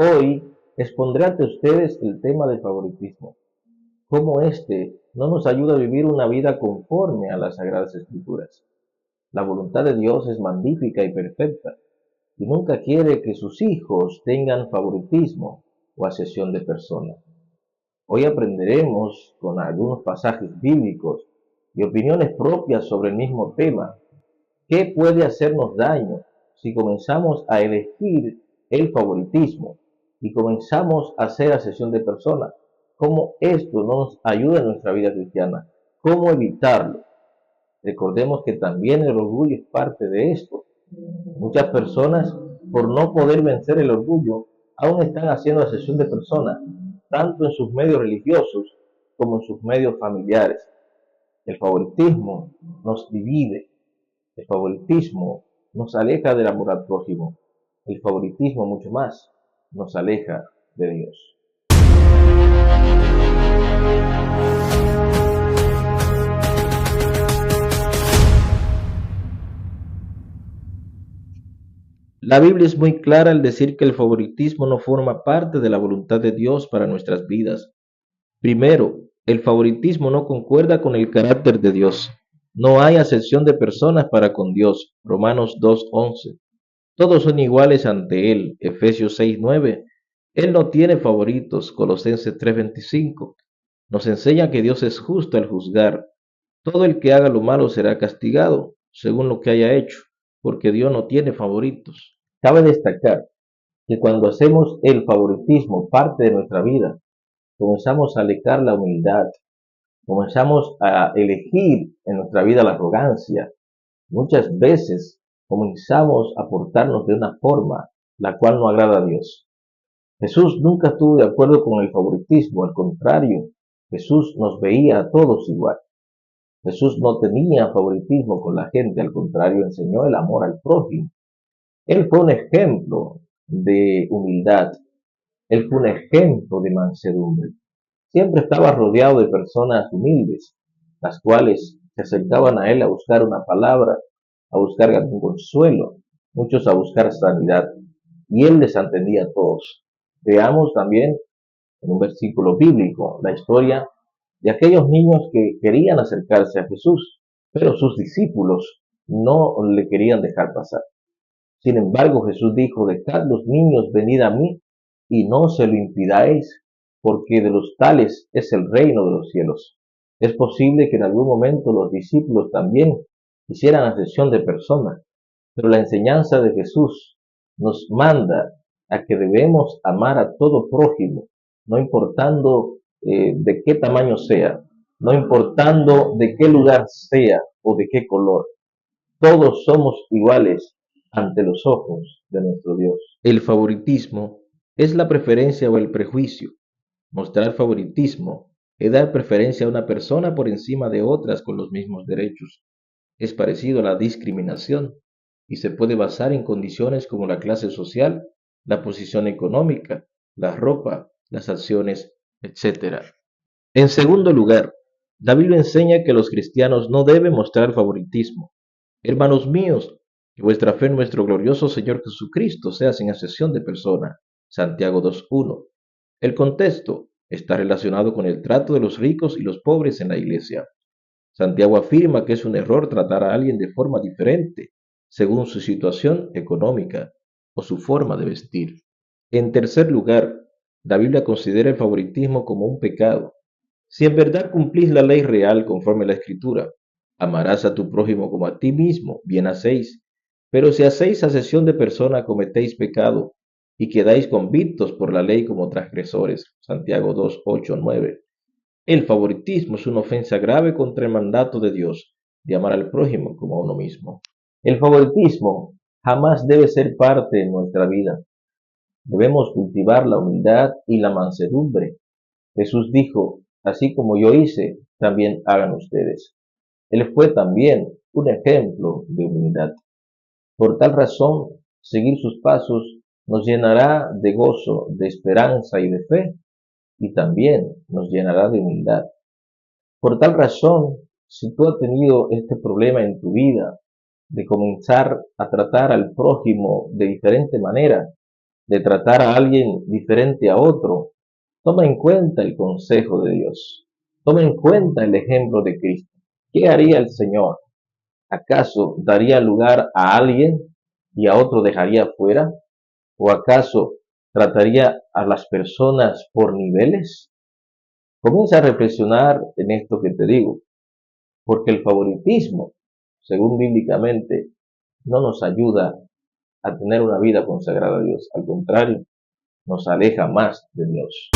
Hoy expondré ante ustedes el tema del favoritismo, cómo éste no nos ayuda a vivir una vida conforme a las Sagradas Escrituras. La voluntad de Dios es magnífica y perfecta, y nunca quiere que sus hijos tengan favoritismo o asesión de personas. Hoy aprenderemos con algunos pasajes bíblicos y opiniones propias sobre el mismo tema, qué puede hacernos daño si comenzamos a elegir el favoritismo y comenzamos a hacer asesión de personas, cómo esto nos ayuda en nuestra vida cristiana, cómo evitarlo. Recordemos que también el orgullo es parte de esto. Muchas personas, por no poder vencer el orgullo, aún están haciendo asesión de personas, tanto en sus medios religiosos como en sus medios familiares. El favoritismo nos divide. El favoritismo nos aleja del amor al prójimo. El favoritismo mucho más nos aleja de Dios. La Biblia es muy clara al decir que el favoritismo no forma parte de la voluntad de Dios para nuestras vidas. Primero, el favoritismo no concuerda con el carácter de Dios. No hay acepción de personas para con Dios. Romanos 2:11. Todos son iguales ante Él. Efesios 6:9. Él no tiene favoritos. Colosenses 3:25. Nos enseña que Dios es justo al juzgar. Todo el que haga lo malo será castigado, según lo que haya hecho, porque Dios no tiene favoritos. Cabe destacar que cuando hacemos el favoritismo parte de nuestra vida, comenzamos a alejar la humildad, comenzamos a elegir en nuestra vida la arrogancia. Muchas veces comenzamos a portarnos de una forma la cual no agrada a Dios. Jesús nunca estuvo de acuerdo con el favoritismo, al contrario, Jesús nos veía a todos igual. Jesús no tenía favoritismo con la gente, al contrario, enseñó el amor al prójimo. Él fue un ejemplo de humildad, él fue un ejemplo de mansedumbre. Siempre estaba rodeado de personas humildes, las cuales se acercaban a él a buscar una palabra, a buscar algún consuelo, muchos a buscar sanidad, y él les atendía a todos. Veamos también en un versículo bíblico la historia de aquellos niños que querían acercarse a Jesús, pero sus discípulos no le querían dejar pasar. Sin embargo, Jesús dijo: dejad los niños, venid a mí, y no se lo impidáis, porque de los tales es el reino de los cielos. Es posible que en algún momento los discípulos también hicieran acepción de personas, pero la enseñanza de Jesús nos manda a que debemos amar a todo prójimo, no importando de qué tamaño sea, no importando de qué lugar sea o de qué color. Todos somos iguales ante los ojos de nuestro Dios. El favoritismo es la preferencia o el prejuicio. Mostrar favoritismo es dar preferencia a una persona por encima de otras con los mismos derechos. Es parecido a la discriminación y se puede basar en condiciones como la clase social, la posición económica, la ropa, las acciones, etc. En segundo lugar, la Biblia enseña que los cristianos no deben mostrar favoritismo. Hermanos míos, que vuestra fe en nuestro glorioso Señor Jesucristo sea sin excepción de persona. Santiago 2:1. El contexto está relacionado con el trato de los ricos y los pobres en la iglesia. Santiago afirma que es un error tratar a alguien de forma diferente, según su situación económica o su forma de vestir. En tercer lugar, la Biblia considera el favoritismo como un pecado. Si en verdad cumplís la ley real conforme a la Escritura, amarás a tu prójimo como a ti mismo, bien hacéis. Pero si hacéis asesión de persona, cometéis pecado y quedáis convictos por la ley como transgresores. Santiago 2:8-9. El favoritismo es una ofensa grave contra el mandato de Dios de amar al prójimo como a uno mismo. El favoritismo jamás debe ser parte de nuestra vida. Debemos cultivar la humildad y la mansedumbre. Jesús dijo: así como yo hice, también hagan ustedes. Él fue también un ejemplo de humildad. Por tal razón, seguir sus pasos nos llenará de gozo, de esperanza y de fe, y también nos llenará de humildad. Por tal razón, si tú has tenido este problema en tu vida de comenzar a tratar al prójimo de diferente manera, de tratar a alguien diferente a otro, toma en cuenta el consejo de Dios. Toma en cuenta el ejemplo de Cristo. ¿Qué haría el Señor? ¿Acaso daría lugar a alguien y a otro dejaría fuera? ¿O acaso trataría a las personas por niveles? Comienza a reflexionar en esto que te digo, porque el favoritismo, según bíblicamente, no nos ayuda a tener una vida consagrada a Dios. Al contrario, nos aleja más de Dios.